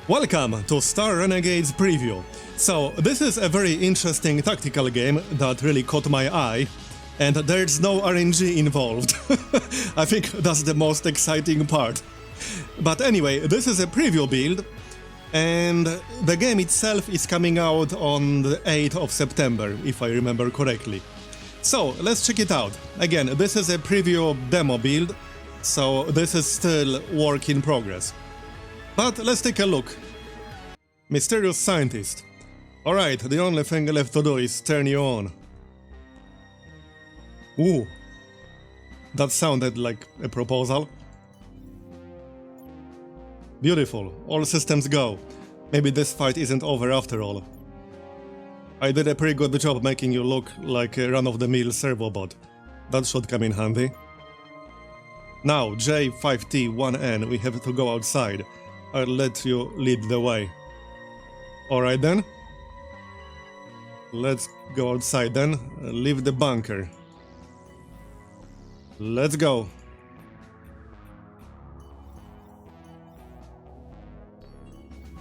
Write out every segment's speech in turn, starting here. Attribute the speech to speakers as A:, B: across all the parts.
A: Welcome to Star Renegades preview. So, this is a very interesting tactical game that really caught my eye, and there's no RNG involved. I think that's the most exciting part. But anyway, this is a preview build, and the game itself is coming out on the 8th of September, if I remember correctly. So, let's check it out. Again, this is a preview demo build, so this is still work in progress. But let's take a look. Mysterious scientist. Alright, the only thing left to do is turn you on. Ooh. That sounded like a proposal. Beautiful. All systems go. Maybe this fight isn't over after all. I did a pretty good job making you look like a run-of-the-mill servobot. That should come in handy. Now, J5T1N, we have to go outside. I'll let you lead the way. Alright then. Let's go outside then. Leave the bunker. Let's go.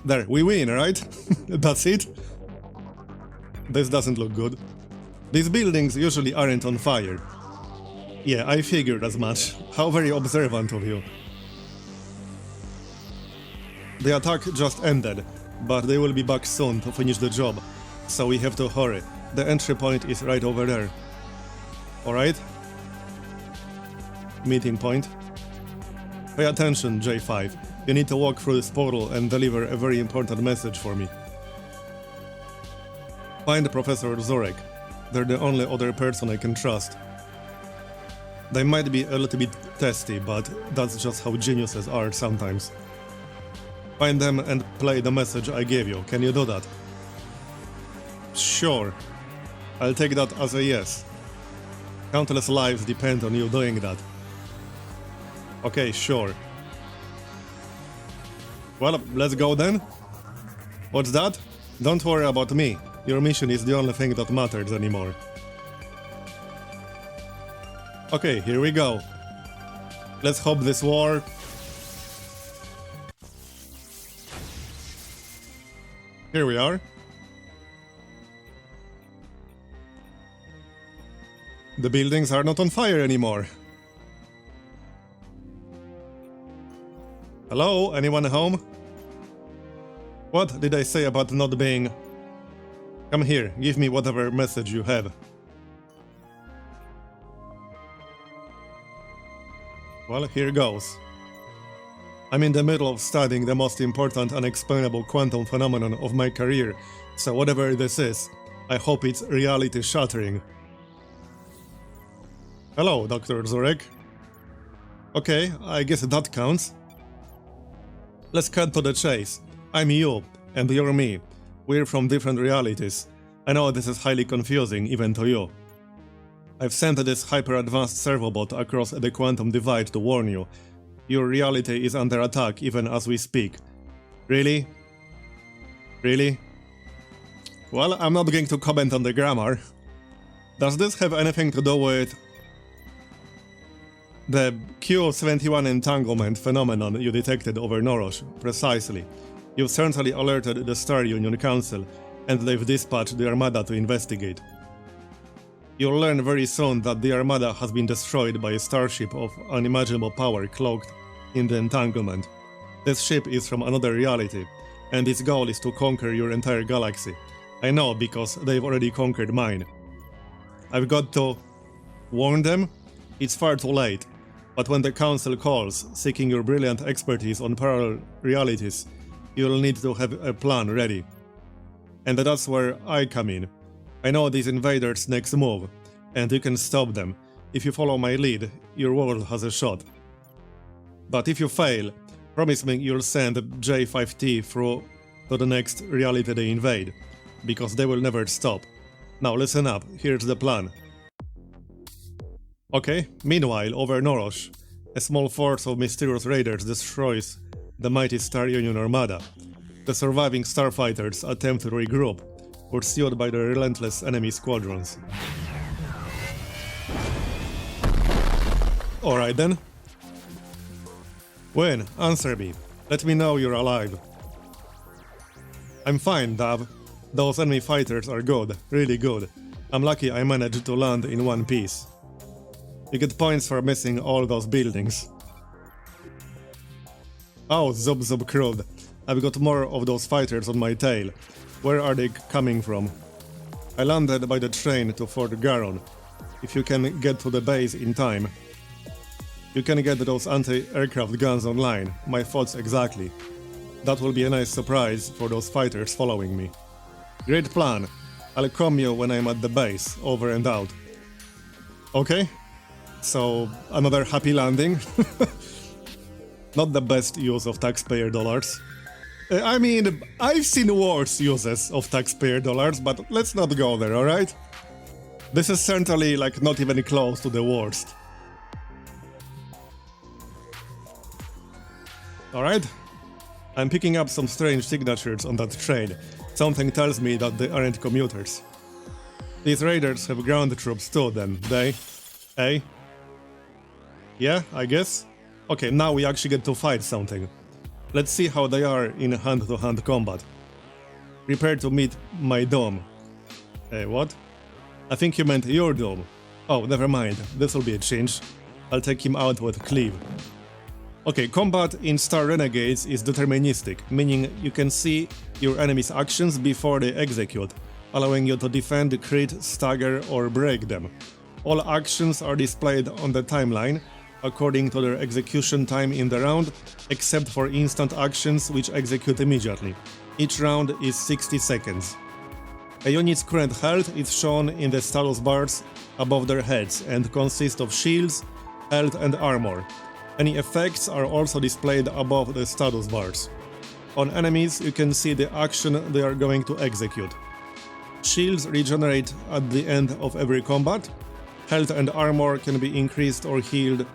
A: There, we win, right? That's it? This doesn't look good. These buildings usually aren't on fire. Yeah, I figured as much. How very observant of you. The attack just ended, but they will be back soon to finish the job, so we have to hurry. The entry point is right over there. Alright? Meeting point. Pay attention, J5. You need to walk through this portal and deliver a very important message for me. Find Professor Zorek. They're the only other person I can trust. They might be a little bit testy, but that's just how geniuses are sometimes. Find them and play the message I gave you. Can you do that? Sure. I'll take that as a yes. Countless lives depend on you doing that. Okay, sure. Well, let's go then. What's that? Don't worry about me. Your mission is the only thing that matters anymore. Okay, here we go. Let's hope this war... Here we are. The buildings are not on fire anymore. Hello? Anyone home? What did I say about not being... Come here, give me whatever message you have. Well, here goes. I'm in the middle of studying the most important unexplainable quantum phenomenon of my career, so whatever this is, I hope it's reality-shattering. Hello, Dr. Zorek. Okay, I guess that counts. Let's cut to the chase. I'm you, and you're me. We're from different realities. I know this is highly confusing, even to you. I've sent this hyper-advanced servobot across the quantum divide to warn you. Your reality is under attack even as we speak. Really? Really? Well, I'm not going to comment on the grammar. Does this have anything to do with the Q71 entanglement phenomenon you detected over Norosh? Precisely. You've certainly alerted the Star Union Council, and they've dispatched the Armada to investigate. You'll learn very soon that the Armada has been destroyed by a starship of unimaginable power cloaked in the entanglement. This ship is from another reality, and its goal is to conquer your entire galaxy. I know, because they've already conquered mine. I've got to warn them? It's far too late, but when the Council calls, seeking your brilliant expertise on parallel realities, you'll need to have a plan ready. And that's where I come in. I know these invaders' next move, and you can stop them. If you follow my lead, your world has a shot. But if you fail, promise me you'll send J5T through to the next reality they invade, because they will never stop. Now listen up, here's the plan. Okay, meanwhile, over Norosh, a small force of mysterious raiders destroys the mighty Star Union Armada. The surviving starfighters attempt to regroup, pursued by the relentless enemy squadrons. Alright then. When? Answer me. Let me know you're alive. I'm fine, Dav. Those enemy fighters are good, really good. I'm lucky I managed to land in one piece. You get points for missing all those buildings. Oh, Zub Zub Crud. I've got more of those fighters on my tail. Where are they coming from? I landed by the train to Fort Garon. If you can get to the base in time. You can get those anti-aircraft guns online, my thoughts exactly. That will be a nice surprise for those fighters following me. Great plan. I'll come you when I'm at the base, over and out. Okay? So, another happy landing. Not the best use of taxpayer dollars. I mean, I've seen worse uses of taxpayer dollars, but let's not go there, alright? This is certainly, like, not even close to the worst. Alright? I'm picking up some strange signatures on that train. Something tells me that they aren't commuters. These raiders have ground troops too, then, they? Eh? Yeah, I guess? Okay, now we actually get to fight something. Let's see how they are in hand-to-hand combat. Prepare to meet my doom. What? I think you meant your doom. Oh, never mind, this will be a change. I'll take him out with cleave. Okay, combat in Star Renegades is deterministic, meaning you can see your enemy's actions before they execute, allowing you to defend, crit, stagger, or break them. All actions are displayed on the timeline, according to their execution time in the round, except for instant actions which execute immediately. Each round is 60 seconds. A unit's current health is shown in the status bars above their heads and consists of shields, health and armor. Any effects are also displayed above the status bars. On enemies, you can see the action they are going to execute. Shields regenerate at the end of every combat. Health and armor can be increased or healed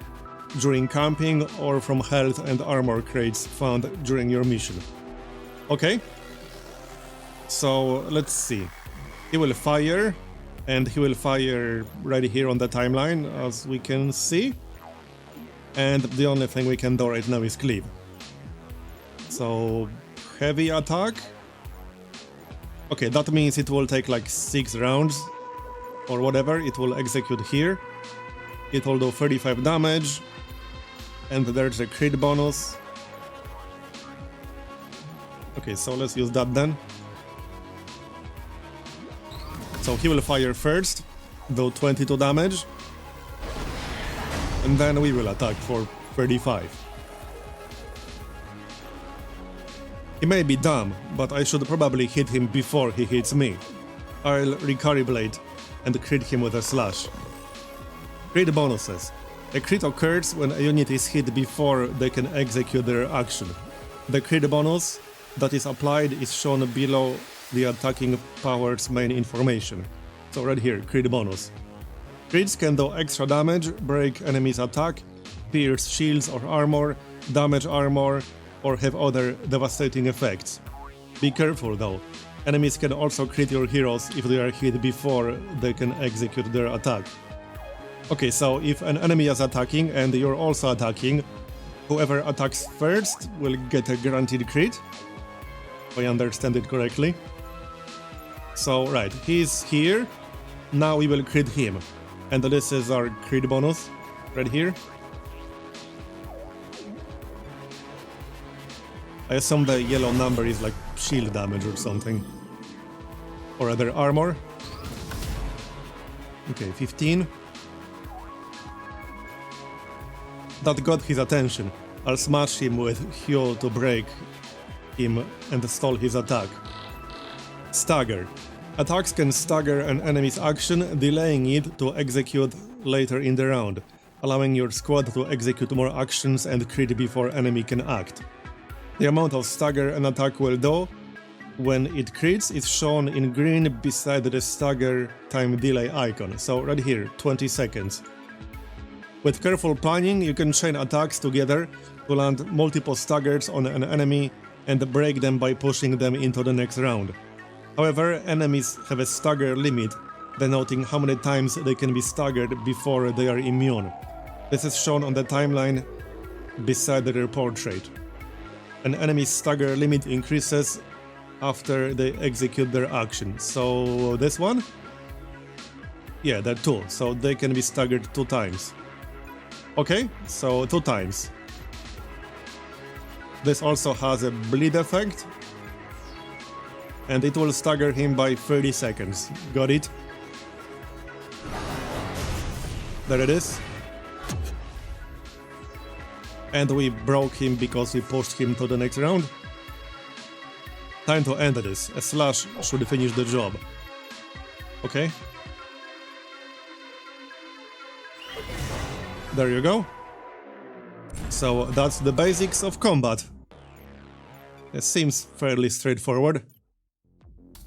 A: during camping or from health and armor crates found during your mission. Okay? So, let's see. He will fire, and he will fire right here on the timeline, as we can see. And the only thing we can do right now is cleave. So, heavy attack. Okay, that means it will take like 6 rounds, or whatever, it will execute here. It will do 35 damage, and there's a crit bonus. Okay, so let's use that then. So he will fire first, do 22 damage, and then we will attack for 35. He may be dumb, but I should probably hit him before he hits me. I'll recalibrate and crit him with a slash. Crit bonuses. A crit occurs when a unit is hit before they can execute their action. The crit bonus that is applied is shown below the attacking power's main information. So right here, crit bonus. Crits can do extra damage, break enemy's attack, pierce shields or armor, damage armor, or have other devastating effects. Be careful though, enemies can also crit your heroes if they are hit before they can execute their attack. Okay, so if an enemy is attacking and you're also attacking, whoever attacks first will get a guaranteed crit, if I understand it correctly. So right, he's here, now we will crit him, and this is our crit bonus, right here. I assume the yellow number is like shield damage or something. Or other armor. Okay, 15. That got his attention. I'll smash him with Hyo to break him and stall his attack. Stagger. Attacks can stagger an enemy's action, delaying it to execute later in the round, allowing your squad to execute more actions and crit before enemy can act. The amount of stagger an attack will do when it crits is shown in green beside the stagger time delay icon, so right here, 20 seconds. With careful planning, you can chain attacks together to land multiple staggers on an enemy and break them by pushing them into the next round. However, enemies have a stagger limit, denoting how many times they can be staggered before they are immune. This is shown on the timeline beside their portrait. An enemy's stagger limit increases after they execute their action. So this one? Yeah, they're 2, so they can be staggered 2 times. Okay, so 2 times. This also has a bleed effect, and it will stagger him by 30 seconds. Got it? There it is. And we broke him because we pushed him to the next round. Time to end this. A slash should finish the job. Okay. There you go. So that's the basics of combat. It seems fairly straightforward.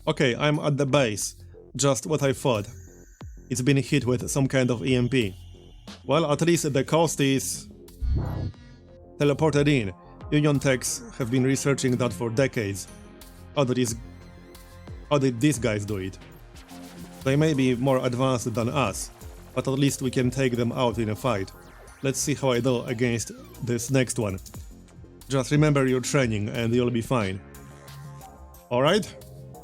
A: Okay, I'm at the base. Just what I thought. It's been hit with some kind of EMP. Well, at least the cost is teleported in. Union techs have been researching that for decades. How did these guys do it? They may be more advanced than us, but at least we can take them out in a fight. Let's see how I do against this next one. Just remember your training and you'll be fine. Alright,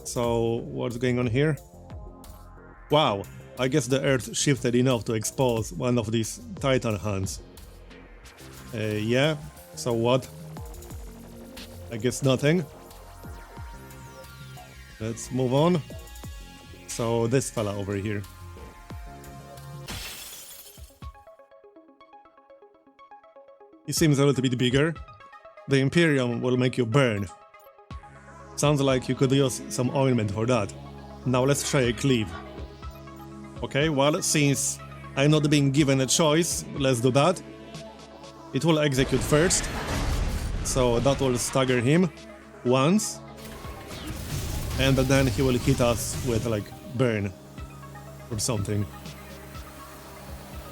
A: so what's going on here? Wow, I guess the earth shifted enough to expose one of these titan hands. Yeah, so what? I guess nothing. Let's move on. So this fella over here. He seems a little bit bigger. The Imperium will make you burn. Sounds like you could use some ointment for that. Now let's try a cleave. Okay, well, since I'm not being given a choice, let's do that. It will execute first. So that will stagger him once. And then he will hit us with, like, burn or something.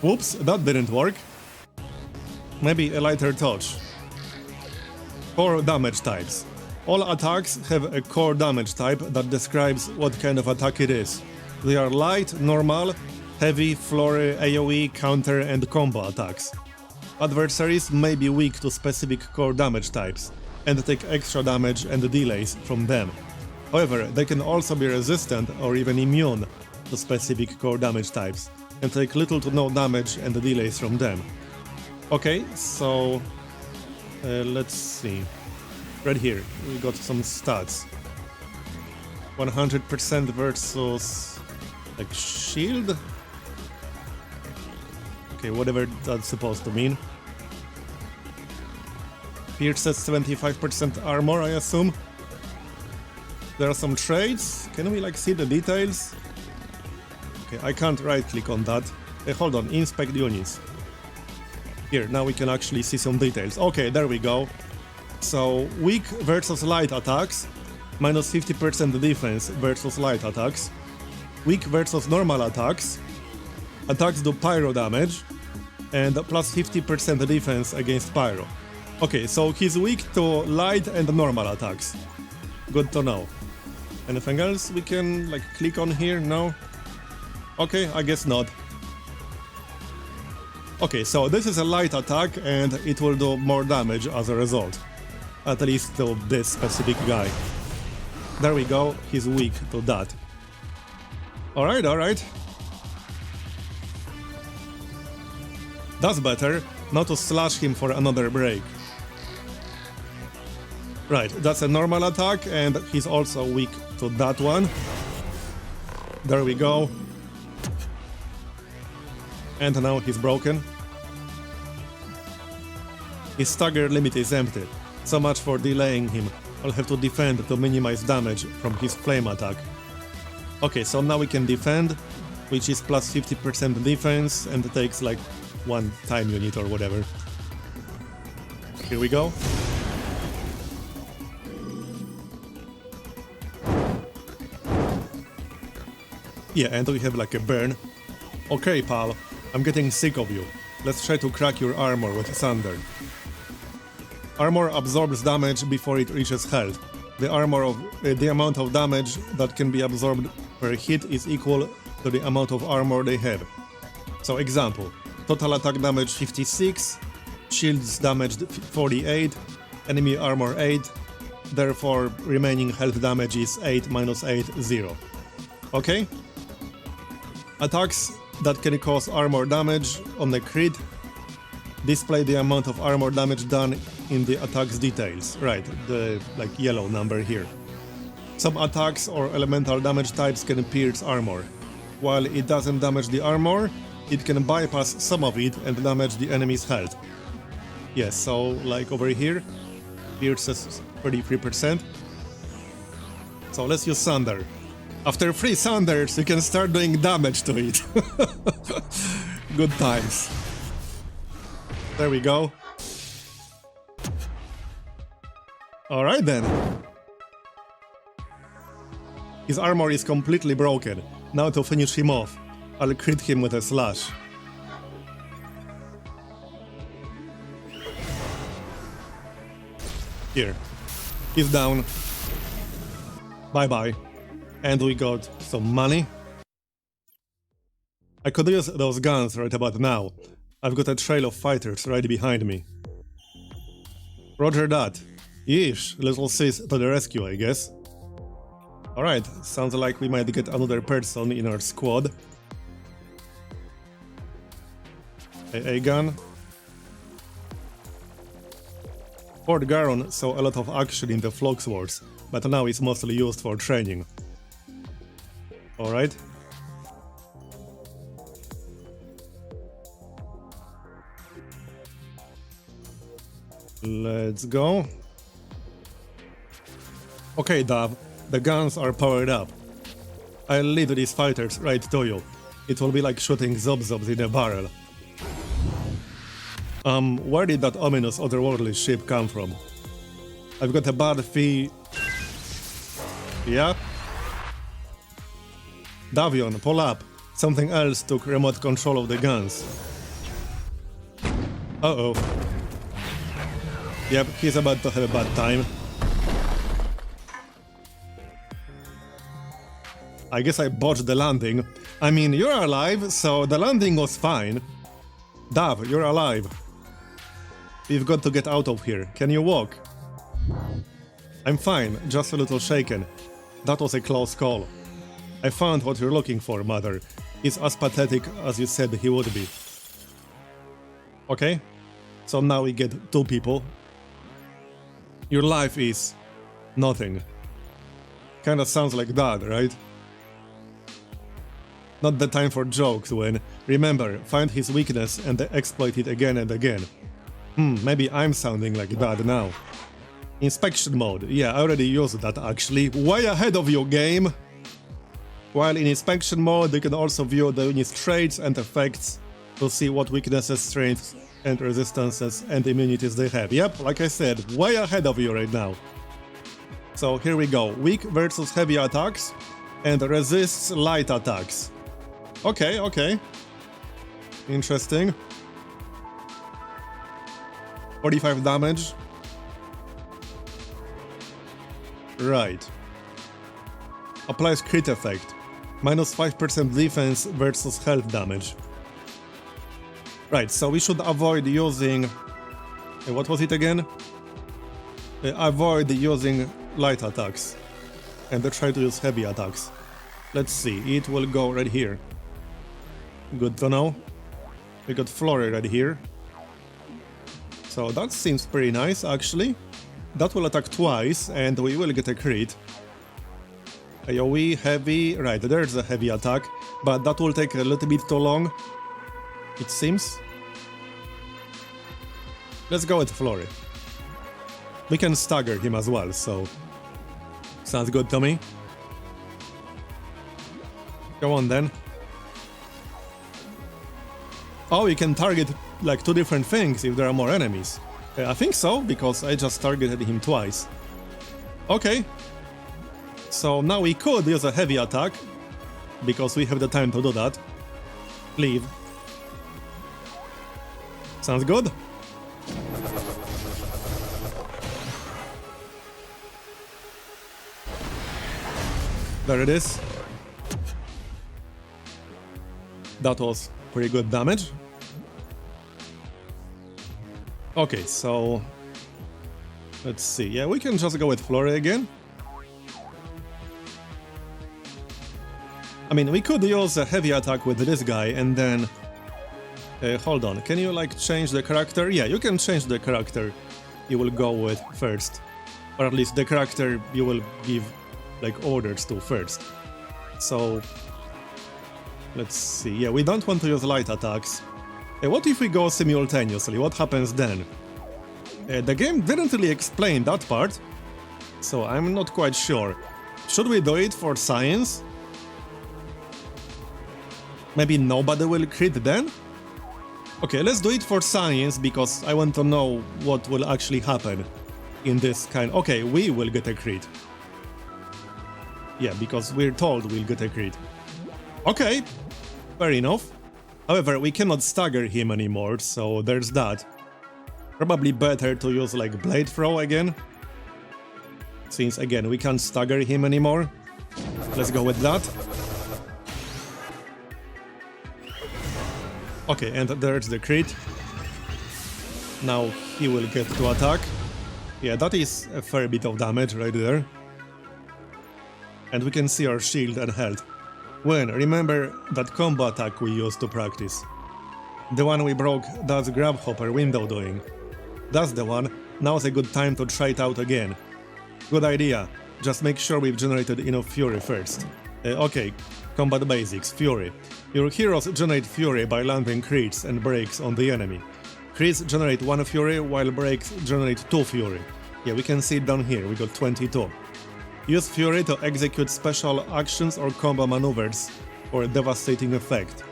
A: Whoops, that didn't work. Maybe a lighter touch. Core damage types. All attacks have a core damage type that describes what kind of attack it is. They are light, normal, heavy, flurry, AoE, counter and combo attacks. Adversaries may be weak to specific core damage types and take extra damage and delays from them. However, they can also be resistant or even immune to specific core damage types and take little to no damage and delays from them. Okay, so let's see. Right here, we got some stats. 100% versus like shield? Okay, whatever that's supposed to mean. Pierces 75% armor, I assume. There are some traits. Can we like see the details? Okay, I can't right click on that. Hold on, inspect units. Here, now we can actually see some details. Okay, there we go. So, weak versus light attacks, minus 50% defense versus light attacks. Weak versus normal attacks. Attacks do pyro damage, and plus 50% defense against pyro. Okay, so he's weak to light and normal attacks. Good to know. Anything else we can like click on here? No? Okay, I guess not. Okay, so this is a light attack and it will do more damage as a result. At least to this specific guy. There we go, he's weak to that. Alright, alright. That's better, not to slash him for another break. Right, that's a normal attack and he's also weak to that one. There we go. And now he's broken. His stagger limit is empty. So much for delaying him. I'll have to defend to minimize damage from his flame attack. Okay, so now we can defend, which is plus 50% defense and it takes like one time unit or whatever. Here we go. Yeah, and we have like a burn. Okay, pal, I'm getting sick of you. Let's try to crack your armor with thunder. Armor absorbs damage before it reaches health. The amount of damage that can be absorbed per hit is equal to the amount of armor they have. So example, total attack damage 56, shields damaged 48, enemy armor 8, therefore remaining health damage is 8 minus 8, 0. Okay? Attacks that can cause armor damage on the crit display the amount of armor damage done in the attack's details. Right, the like yellow number here. Some attacks or elemental damage types can pierce armor. While it doesn't damage the armor, it can bypass some of it and damage the enemy's health. Yes, so like over here, pierces 33%. So let's use Thunder. After 3 Thunders, you can start doing damage to it. Good times. There we go. Alright then. His armor is completely broken. Now to finish him off, I'll crit him with a slash. Here. He's down. Bye-bye. And we got some money. I could use those guns right about now. I've got a trail of fighters right behind me. Roger that. Yeesh, little sis to the rescue, I guess. Alright, sounds like we might get another person in our squad. A gun. Fort Garon saw a lot of action in the Flux Wars, but now it's mostly used for training. Alright. Let's go. Okay, Dav, the guns are powered up. I'll lead these fighters right to you. It will be like shooting Zobzobs in a barrel. Where did that ominous otherworldly ship come from? I've got a bad fee... Yeah? Davion, pull up. Something else took remote control of the guns. Uh-oh. Yep, he's about to have a bad time. I guess I botched the landing. I mean, you're alive, so the landing was fine. Dav, you're alive. We've got to get out of here. Can you walk? I'm fine, just a little shaken. That was a close call. I found what you're looking for, Mother. He's as pathetic as you said he would be. Okay, so now we get 2 people. Your life is... nothing. Kinda sounds like that, right? Not the time for jokes, Win. Remember, find his weakness and exploit it again and again. Maybe I'm sounding like that now. Inspection mode. Yeah, I already used that actually. Way ahead of you, game! While in inspection mode, you can also view the unit's traits and effects to see what weaknesses, strengths, and resistances and immunities they have. Yep, like I said, way ahead of you right now. So here we go. Weak versus heavy attacks and resists light attacks. Okay, okay. Interesting. 45 damage. Right. Applies crit effect. Minus 5% defense versus health damage. Right, so we should avoid using... what was it again? Avoid using light attacks. And try to use heavy attacks. Let's see, it will go right here. Good to know. We got Flurry right here. So that seems pretty nice, actually. That will attack twice, and we will get a crit. AoE, heavy... Right, there's a heavy attack, but that will take a little bit too long, it seems. Let's go with Flurry. We can stagger him as well, so... sounds good to me. Go on then. Oh, you can target like 2 different things if there are more enemies. I think so, because I just targeted him twice. Okay. So now we could use a heavy attack, because we have the time to do that. Leave. Sounds good? There it is. That was pretty good damage. Let's see. Yeah, we can just go with Flurry again. I mean, we could use a heavy attack with this guy and then... hold on, can you like change the character? Yeah, you can change the character you will go with first. Or at least the character you will give like orders to first. So... let's see. Yeah, we don't want to use light attacks. What if we go simultaneously? What happens then? The game didn't really explain that part, so I'm not quite sure. Should we do it for science? Maybe nobody will crit then? Okay, let's do it for science, because I want to know what will actually happen in this kind... Okay, we will get a crit. Yeah, because we're told we'll get a crit. Okay, fair enough. However, we cannot stagger him anymore, so there's that. Probably better to use like Blade Throw again. Since again, we can't stagger him anymore. Let's go with that. Okay, and there's the crit. Now he will get to attack. Yeah, that is a fair bit of damage right there. And we can see our shield and health. When, remember that combo attack we used to practice. The one we broke, that's Grab Hopper window doing. That's the one. Now's a good time to try it out again. Good idea. Just make sure we've generated enough Fury first. Okay, combat basics, Fury. Your heroes generate Fury by landing crits and breaks on the enemy. Crits generate 1 Fury, while breaks generate 2 Fury. Yeah, we can see it down here, we got 22. Use Fury to execute special actions or combo maneuvers for a devastating effect.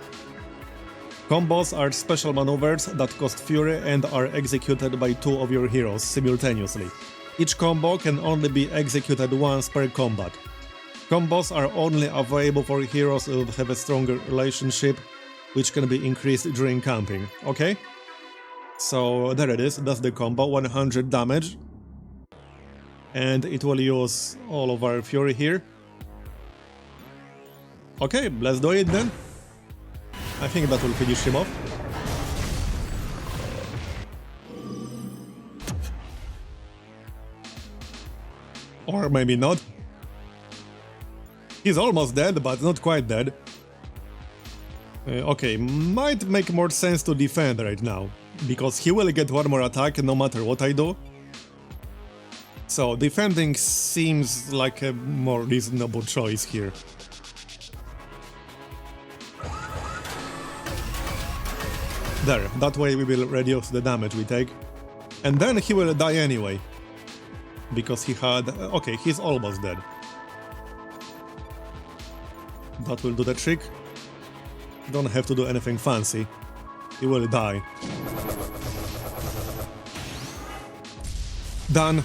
A: Combos are special maneuvers that cost Fury and are executed by 2 of your heroes simultaneously. Each combo can only be executed once per combat. Combos are only available for heroes that have a stronger relationship, which can be increased during camping, okay? So there it is, that's the combo, 100 damage. And it will use all of our Fury here. Okay, let's do it then. I think that will finish him off. Or maybe not. He's almost dead, but not quite dead. Okay, might make more sense to defend right now, because he will get one more attack no matter what I do. So defending seems like a more reasonable choice here. There, that way we will reduce the damage we take. And then he will die anyway. Because he had... okay, he's almost dead. That will do the trick. Don't have to do anything fancy. He will die. Done.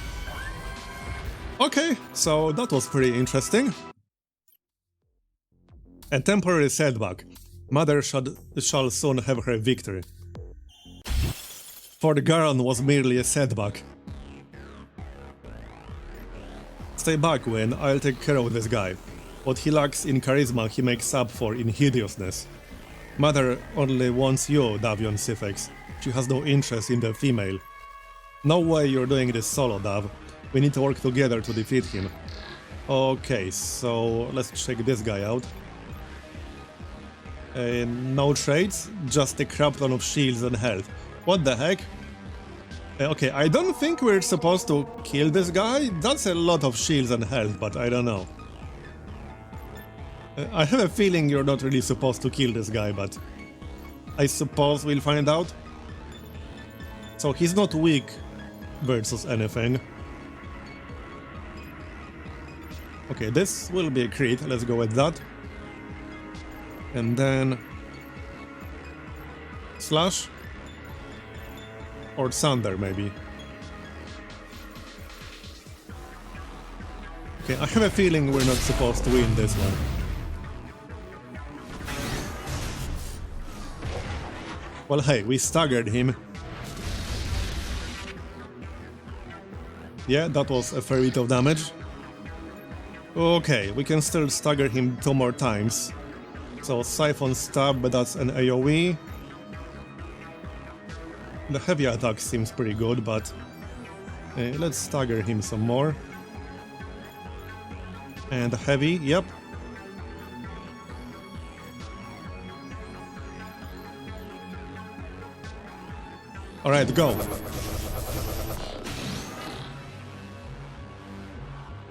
A: Okay, so that was pretty interesting. A temporary setback. Mother shall soon have her victory. For the Garon was merely a setback. Stay back, Win, I'll take care of this guy. What he lacks in charisma he makes up for in hideousness. Mother only wants you, Davion Sifex. She has no interest in the female. No way you're doing this solo, Dav. We need to work together to defeat him. Okay, so let's check this guy out. No traits, just a crap ton of shields and health. What the heck? Okay, I don't think we're supposed to kill this guy. That's a lot of shields and health, but I don't know. I have a feeling you're not really supposed to kill this guy, but I suppose we'll find out. So he's not weak versus anything. Okay, this will be a crit, let's go with that. And then... Slash? Or Thunder, maybe. Okay, I have a feeling we're not supposed to win this one. Well, hey, we staggered him. Yeah, that was a fair bit of damage. Okay, we can still stagger him 2 more times. So, Siphon Stab, but that's an AoE. The heavy attack seems pretty good, but Let's stagger him some more. And heavy, yep. Alright, go.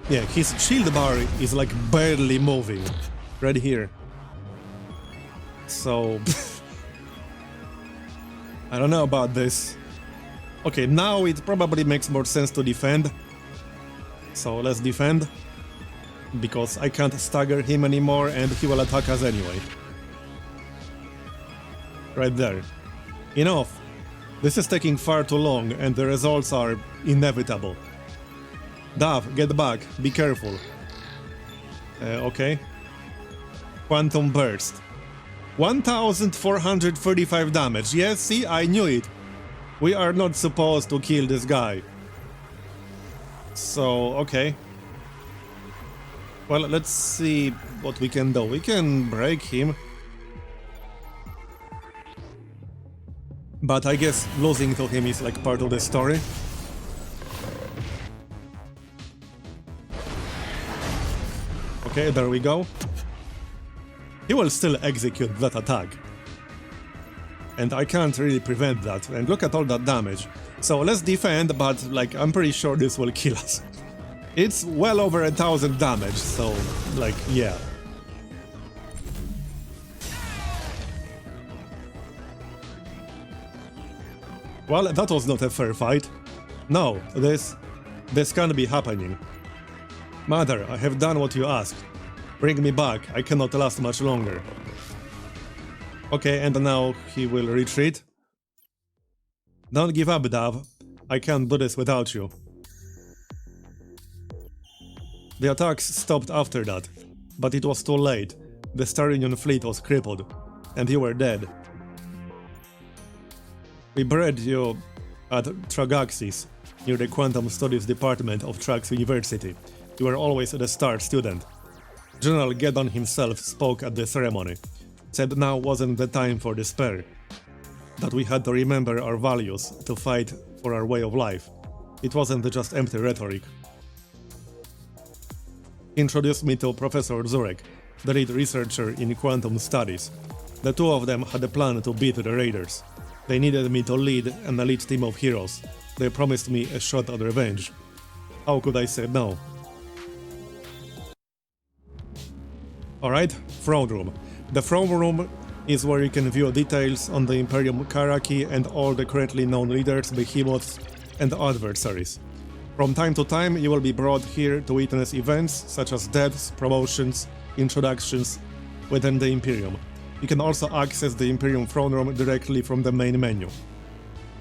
A: Yeah, his shield bar is like barely moving. Right here. So... I don't know about this. Okay, now it probably makes more sense to defend. So let's defend. Because I can't stagger him anymore and he will attack us anyway. Right there. Enough. This is taking far too long and the results are inevitable. Dav, get back. Be careful. Okay. Quantum Burst. 1435 damage. Yes, see, I knew it. We are not supposed to kill this guy. So, okay. Well, let's see what we can do. We can break him. But I guess losing to him is like part of the story. Okay, there we go. He will still execute that attack. And I can't really prevent that. And look at all that damage. So let's defend, but like I'm pretty sure this will kill us. It's well over 1000 damage, so like yeah. Well, that was not a fair fight. No, this can't be happening. Mother, I have done what you asked. Bring me back, I cannot last much longer. Okay, and now he will retreat. Don't give up, Dav. I can't do this without you. The attacks stopped after that, but it was too late. The Star Union fleet was crippled, and you were dead. We buried you at Tragaxis, near the Quantum Studies Department of Trax University. You were always the star student. General Geddon himself spoke at the ceremony, said now wasn't the time for despair, that we had to remember our values, to fight for our way of life. It wasn't just empty rhetoric. He introduced me to Professor Zurek, the lead researcher in quantum studies. The two of them had a plan to beat the raiders. They needed me to lead an elite team of heroes. They promised me a shot at revenge. How could I say no? Alright, throne room. The throne room is where you can view details on the Imperium hierarchy and all the currently known leaders, behemoths, and adversaries. From time to time, you will be brought here to witness events such as deaths, promotions, introductions within the Imperium. You can also access the Imperium throne room directly from the main menu.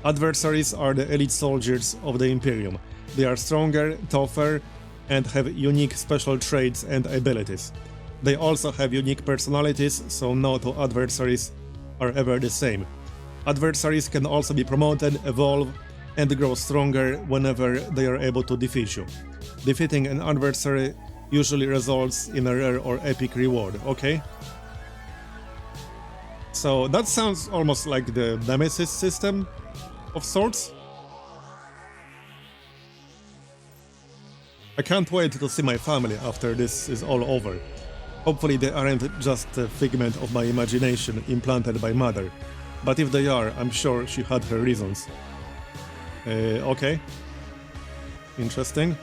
A: Adversaries are the elite soldiers of the Imperium. They are stronger, tougher, and have unique special traits and abilities. They also have unique personalities, so no two adversaries are ever the same. Adversaries can also be promoted, evolve, and grow stronger whenever they are able to defeat you. Defeating an adversary usually results in a rare or epic reward, okay? So that sounds almost like the Nemesis system of sorts. I can't wait to see my family after this is all over. Hopefully they aren't just a figment of my imagination implanted by Mother. But if they are, I'm sure she had her reasons. Okay. Interesting.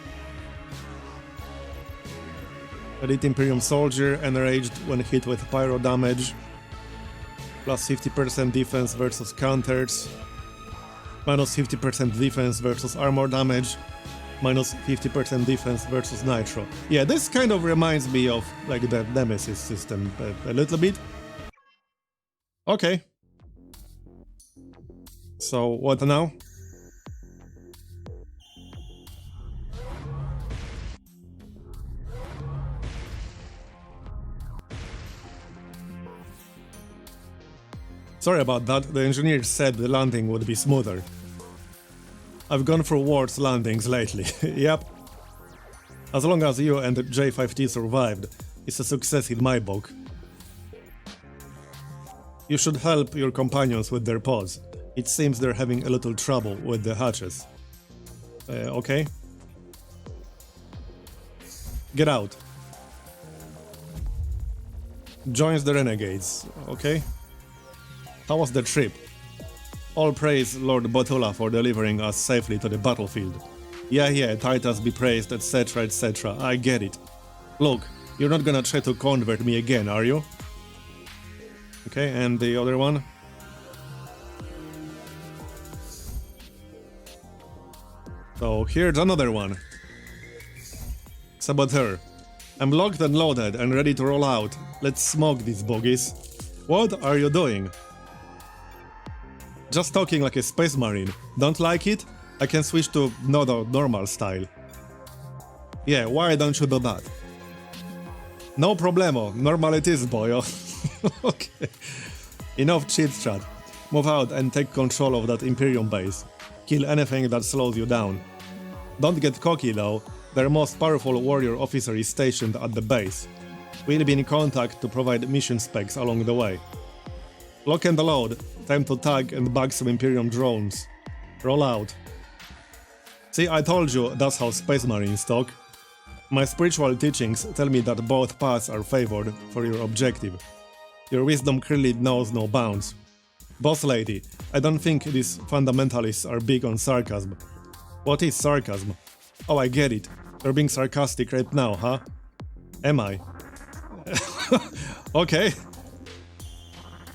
A: Elite Imperium soldier enraged when hit with pyro damage. Plus 50% defense versus counters. Minus 50% defense versus armor damage. Minus 50% defense versus nitro. Yeah, this kind of reminds me of like the Nemesis system a little bit. Okay. So what now? Sorry about that, the engineers said the landing would be smoother. I've gone through worse landings lately, yep. As long as you and J5T survived, it's a success in my book. You should help your companions with their pods. It seems they're having a little trouble with the hatches. Okay. Get out. Joins the Renegades. Okay. How was the trip? All praise Lord Botula for delivering us safely to the battlefield. Yeah, Titus be praised, etc, etc. I get it. Look, you're not gonna try to convert me again, are you? Okay, and the other one? So here's another one. Saboteur. I'm locked and loaded and ready to roll out. Let's smoke these bogies. What are you doing? Just talking like a space marine. Don't like it? I can switch to normal style. Yeah, why don't you do that? No problemo. Normal it is, boyo. Okay. Enough chit chat. Move out and take control of that Imperium base. Kill anything that slows you down. Don't get cocky though. Their most powerful warrior officer is stationed at the base. We'll be in contact to provide mission specs along the way. Lock and load. Time to tag and bag some Imperium drones. Roll out. See, I told you that's how Space Marines talk. My spiritual teachings tell me that both paths are favored for your objective. Your wisdom clearly knows no bounds. Boss lady, I don't think these fundamentalists are big on sarcasm. What is sarcasm? Oh, I get it. You're being sarcastic right now, huh? Am I? Okay.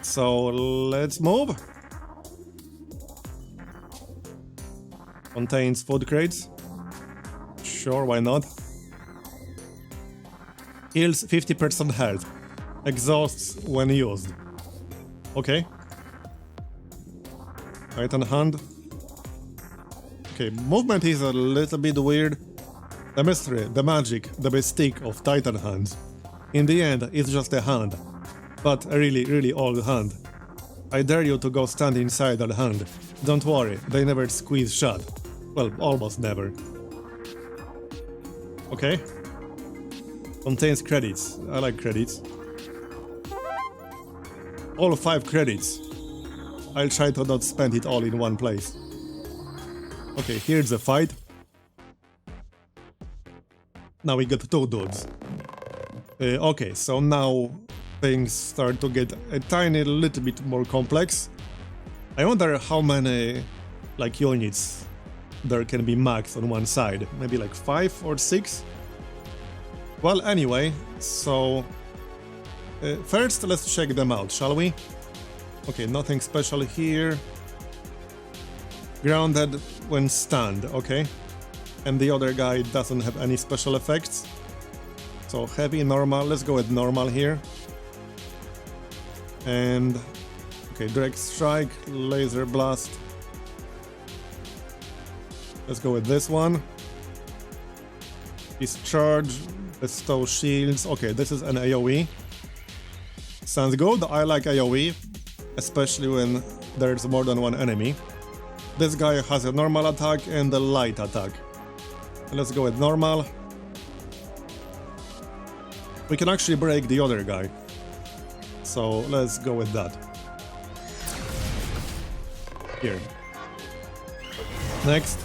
A: So, let's move. Contains food crates. Sure, why not? Heals 50% health. Exhausts when used. Okay. Titan hand. Okay, movement is a little bit weird. The mystery, the magic, the mystique of Titan hands. In the end, it's just a hand. But a really old hand. I dare you to go stand inside that hand. Don't worry, they never squeeze shut. Well, almost never. Okay. Contains credits. I like credits. All 5 credits. I'll try to not spend it all in one place. Okay, here's the fight. Now we got 2 dudes. Okay, so now things start to get a tiny little bit more complex. I wonder how many, like, units there can be max on one side. Maybe like 5 or 6? Well, anyway, so... first, let's check them out, shall we? Okay, nothing special here. Grounded when stunned, okay. And the other guy doesn't have any special effects. So heavy, normal, let's go with normal here. And... okay, direct strike, laser blast. Let's go with this one. Discharge, bestow shields. Okay, this is an AoE. Sounds good, I like AoE. Especially when there's more than one enemy. This guy has a normal attack and a light attack. Let's go with normal. We can actually break the other guy. So let's go with that. Here. Next.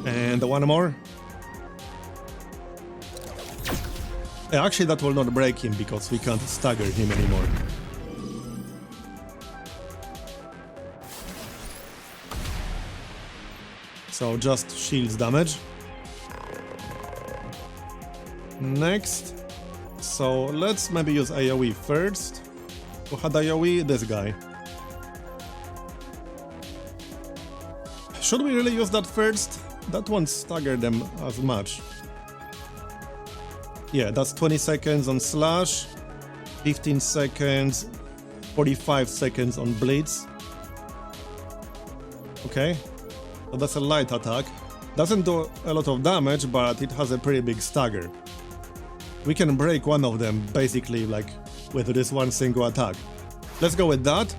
A: And one more. Actually, that will not break him because we can't stagger him anymore. So just shields damage. Next. So let's maybe use AoE first. Who had AoE? This guy. Should we really use that first? That won't stagger them as much. Yeah, that's 20 seconds on slash, 15 seconds, 45 seconds on blitz. Okay. So that's a light attack. Doesn't do a lot of damage, but it has a pretty big stagger. We can break one of them, basically, like, with this one single attack. Let's go with that.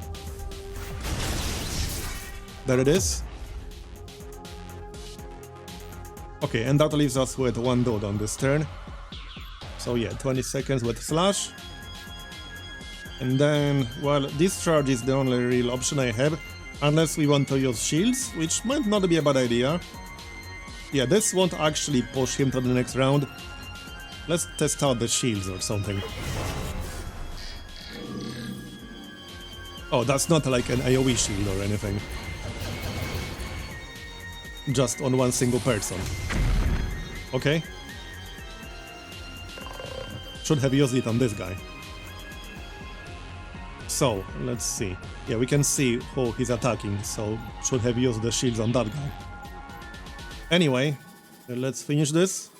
A: There it is. Okay, and that leaves us with one dude on this turn. So yeah, 20 seconds with slash. And then, well, discharge is the only real option I have. Unless we want to use shields, which might not be a bad idea. Yeah, this won't actually push him to the next round. Let's test out the shields or something. Oh, that's not like an AoE shield or anything. Just on one single person. Okay. Should have used it on this guy. So, let's see. Yeah, we can see who he's attacking, so should have used the shields on that guy. Anyway, let's finish this.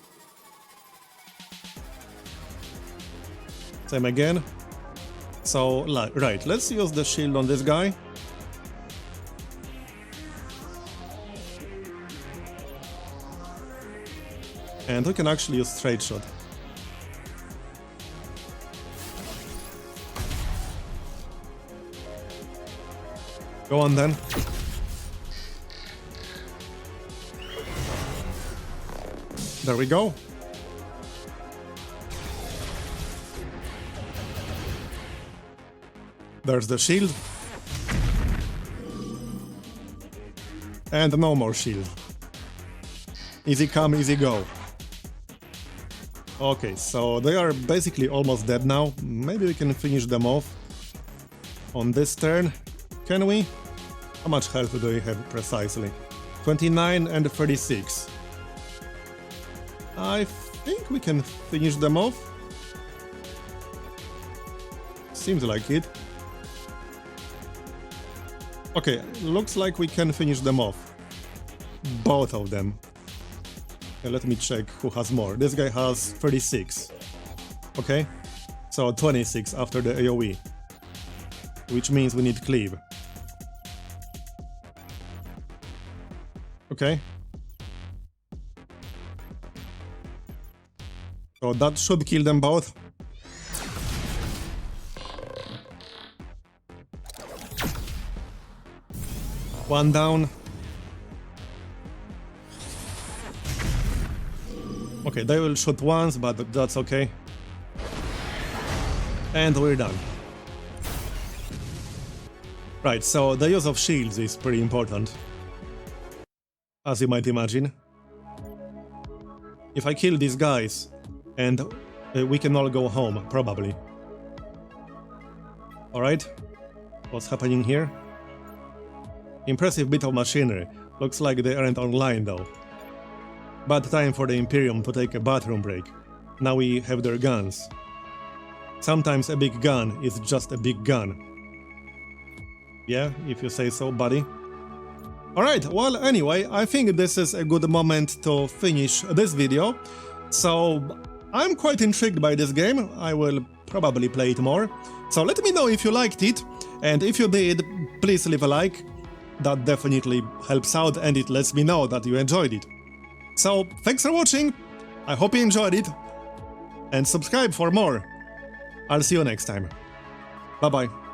A: Same again. So, right, let's use the shield on this guy. And we can actually use straight shot. Go on then. There we go. There's the shield. And no more shield. Easy come, easy go. Okay, so they are basically almost dead now. Maybe we can finish them off on this turn. Can we? How much health do they have precisely? 29 and 36. I think we can finish them off. Seems like it. Okay, looks like we can finish them off. Both of them. Let me check who has more. This guy has 36. Okay, so 26 after the AoE. Which means we need cleave. Okay. So that should kill them both. One down. Okay, they will shoot once, but that's okay. And we're done. Right, so the use of shields is pretty important, as you might imagine. If I kill these guys, and we can all go home, probably. Alright, what's happening here? Impressive bit of machinery. Looks like they aren't online though. Bad time for the Imperium to take a bathroom break. Now we have their guns. Sometimes a big gun is just a big gun. Yeah, if you say so, buddy. Alright, well, anyway, I think this is a good moment to finish this video. So, I'm quite intrigued by this game. I will probably play it more. So let me know if you liked it, and if you did, please leave a like. That definitely helps out and it lets me know that you enjoyed it. So, thanks for watching, I hope you enjoyed it, and subscribe for more. I'll see you next time. Bye bye.